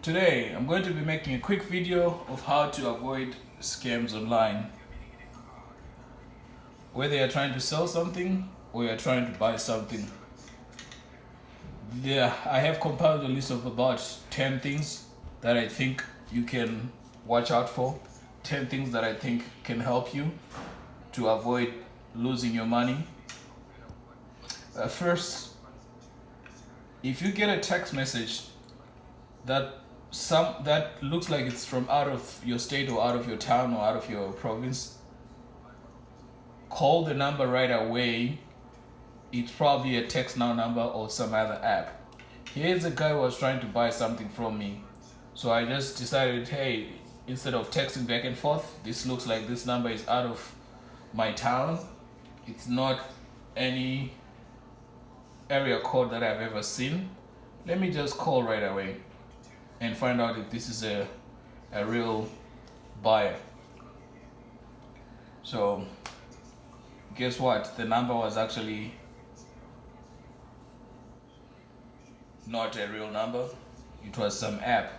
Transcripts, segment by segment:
Today, I'm going to be making a quick video of how to avoid scams online. Whether you're trying to sell something or you're trying to buy something. I have compiled a list of about 10 things that I think you can watch out for. 10 things that I think can help you to avoid losing your money. First, if you get a text message that looks like it's from out of your state or out of your town or out of your province, call the number right away. It's probably a text now number or some other app. Here's a guy who was trying to buy something from me, so I just decided, hey, instead of texting back and forth, this looks like this number is out of my town. It's not any area code that I've ever seen. Let me just call right away and find out if this is a real buyer. So guess what? The number was actually not a real number. It was some app.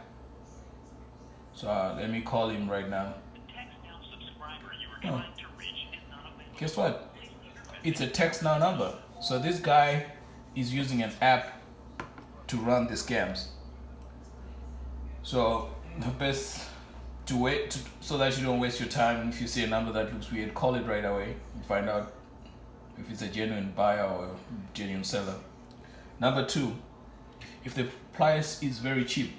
So let me call him right now. Oh. Guess what? It's a text now number. So this guy is using an app to run the scams. So the best to wait so that you don't waste your time. If you see a number that looks weird, call it right away and find out if it's a genuine buyer or a genuine seller. Number two, if the price is very cheap,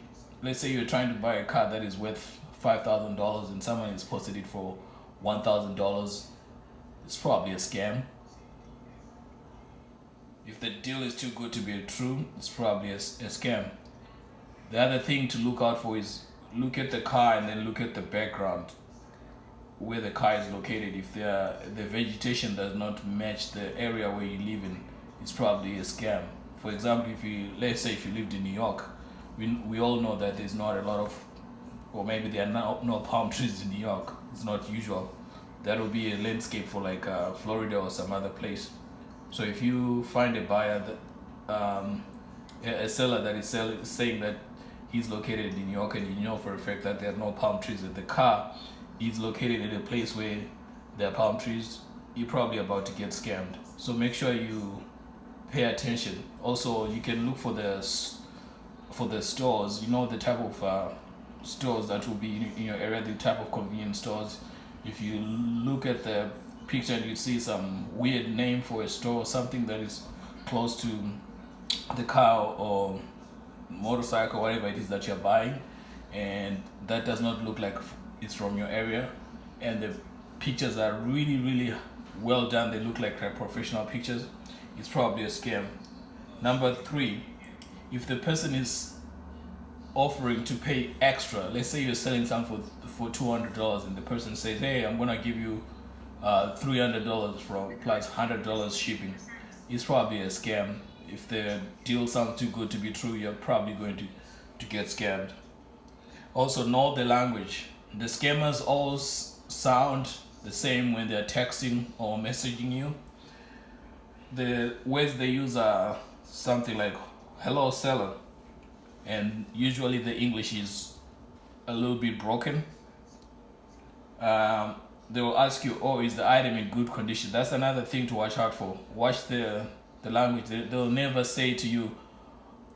let's say you're trying to buy a car that is worth $5,000 and someone has posted it for $1,000, it's probably a scam. If the deal is too good to be true, it's probably a scam. The other thing to look out for is look at the car and then look at the background where the car is located. If the vegetation does not match the area where you live in, it's probably a scam. For example, let's say if you lived in New York, we all know that there's not a lot of, or maybe there are no palm trees in New York. It's not usual. That would be a landscape for like Florida or some other place. So if you find a buyer that a seller that is saying that he's located in New York and you know for a fact that there are no palm trees and the car is located in a place where there are palm trees, you're probably about to get scammed. So make sure you pay attention. Also, you can look for the stores. You know the type of stores that will be in your area, the type of convenience stores. If you look at the picture and you see some weird name for a store, something that is close to the car or motorcycle, whatever it is that you're buying, and that does not look like it's from your area, and the pictures are really well done, they look like professional pictures, it's probably a scam. Number three, if the person is offering to pay extra, let's say you're selling something for $200 and the person says, hey, I'm gonna give you $300 from plus $100 shipping, it's probably a scam. If the deal sounds too good to be true, you're probably going to get scammed. Also, know the language. The scammers all sound the same when they're texting or messaging you. The words they use are something like hello seller, and usually the English is a little bit broken. They will ask you, oh, is the item in good condition? That's another thing to watch out for. Watch the language. They'll never say to you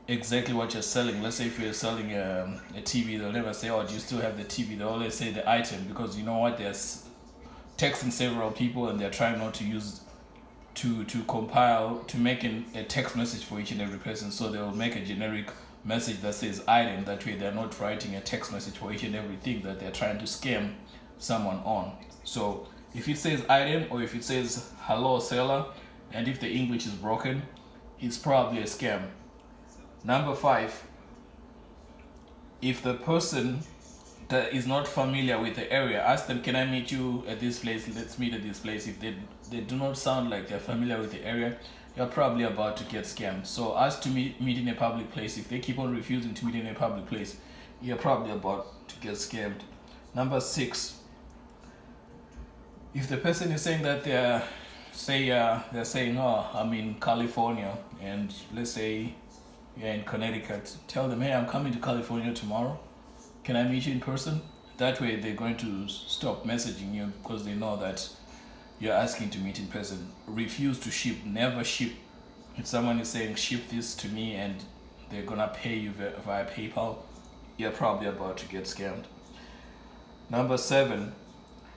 exactly what you're selling. Let's say if you're selling a TV, they'll never say, oh, do you still have the TV? They'll always say the item, because you know what, they're texting several people and they're trying not to use to compile to make a text message for each and every person. So they'll make a generic message that says item. That way they're not writing a text message for each and everything that they're trying to scam someone on. So if it says item or if it says hello seller, and if the English is broken, it's probably a scam. Number five, if the person that is not familiar with the area, ask them, can I meet you at this place? Let's meet at this place. If they do not sound like they're familiar with the area, you're probably about to get scammed. So ask to meet in a public place. If they keep on refusing to meet in a public place, you're probably about to get scammed. Number six, if the person is saying that they're saying, oh, I'm in California, and let's say you're in Connecticut, tell them, hey, I'm coming to California tomorrow. Can I meet you in person? That way they're going to stop messaging you because they know that you're asking to meet in person. Refuse to ship, never ship. If someone is saying ship this to me and they're gonna pay you via PayPal, you're probably about to get scammed. Number 7,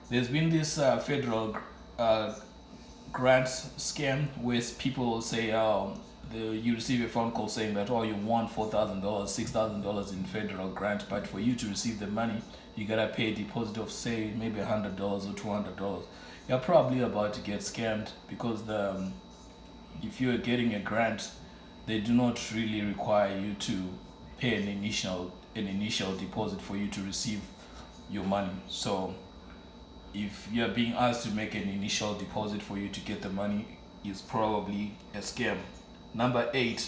there's been this federal grant scam where people will say, you receive a phone call saying that, oh, you won $4,000, $6,000 in federal grant, but for you to receive the money, you gotta pay a deposit of, say, maybe $100 or $200. You're probably about to get scammed because if you're getting a grant, they do not really require you to pay an initial deposit for you to receive your money. So if you're being asked to make an initial deposit for you to get the money, it's probably a scam. Number 8,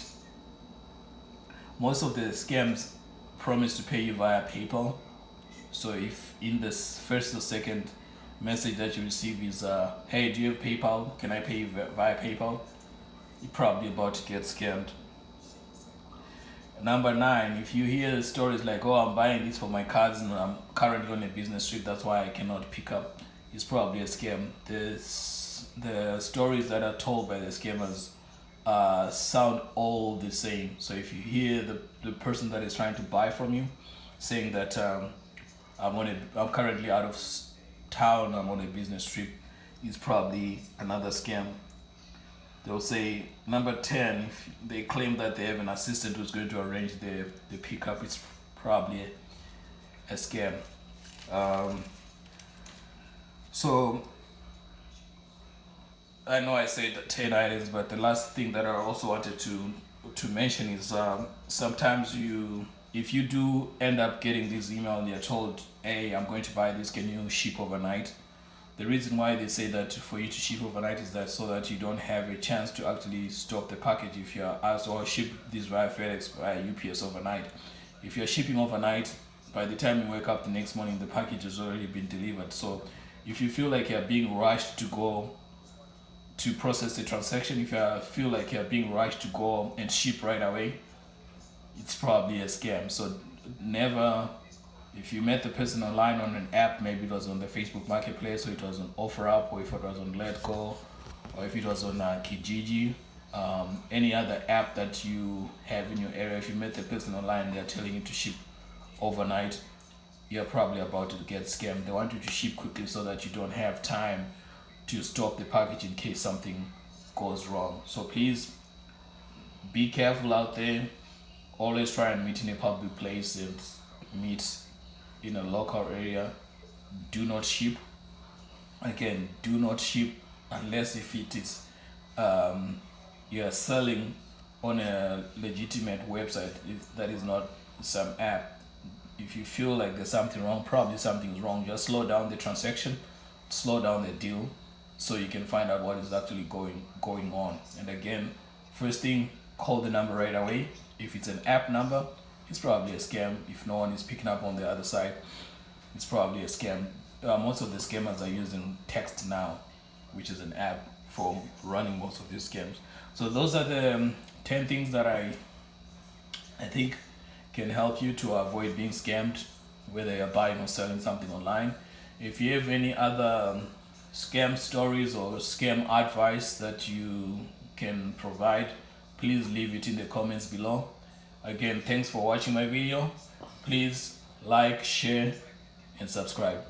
most of the scams promise to pay you via PayPal. So if in this first or second message that you receive is, hey, do you have PayPal? Can I pay you via PayPal? You're probably about to get scammed. Number 9, if you hear stories like, oh, I'm buying this for my cousin, I'm currently on a business trip, that's why I cannot pick up, it's probably a scam. The stories that are told by the scammers sound all the same. So if you hear the person that is trying to buy from you saying that I'm currently out of town, I'm on a business trip, it's probably another scam. They'll say, number 10, if they claim that they have an assistant who's going to arrange the pickup, it's probably a scam. So I know I said 10 items, but the last thing that I also wanted to mention is sometimes if you do end up getting this email and you're told, hey, I'm going to buy this, can you ship overnight? The reason why they say that for you to ship overnight is that so that you don't have a chance to actually stop the package if you're asked, or ship this via FedEx, via UPS overnight. If you're shipping overnight, by the time you wake up the next morning, the package has already been delivered. So if you feel like you're being rushed to go to process the transaction, if you feel like you're being rushed to go and ship right away, it's probably a scam. So never, if you met the person online on an app, maybe it was on the Facebook Marketplace, or it was on OfferUp, or if it was on Letgo, or if it was on Kijiji, any other app that you have in your area, if you met the person online, they're telling you to ship overnight, you're probably about to get scammed. They want you to ship quickly so that you don't have time to stop the package in case something goes wrong. So please be careful out there. Always try and meet in a public place and meet in a local area. Do not ship. Again, do not ship unless if it is you're selling on a legitimate website. If that is not some app. If you feel like there's something wrong, probably something's wrong. Just slow down the transaction, slow down the deal, so you can find out what is actually going on. And again, first thing, call the number right away. If it's an app number, it's probably a scam. If no one is picking up on the other side, it's probably a scam. Most of the scammers are using Text Now, which is an app for running most of these scams. So those are the 10 things that I think can help you to avoid being scammed, whether you're buying or selling something online. If you have any other scam stories or scam advice that you can provide, please leave it in the comments below. Again, thanks for watching my video. Please like, share, and subscribe.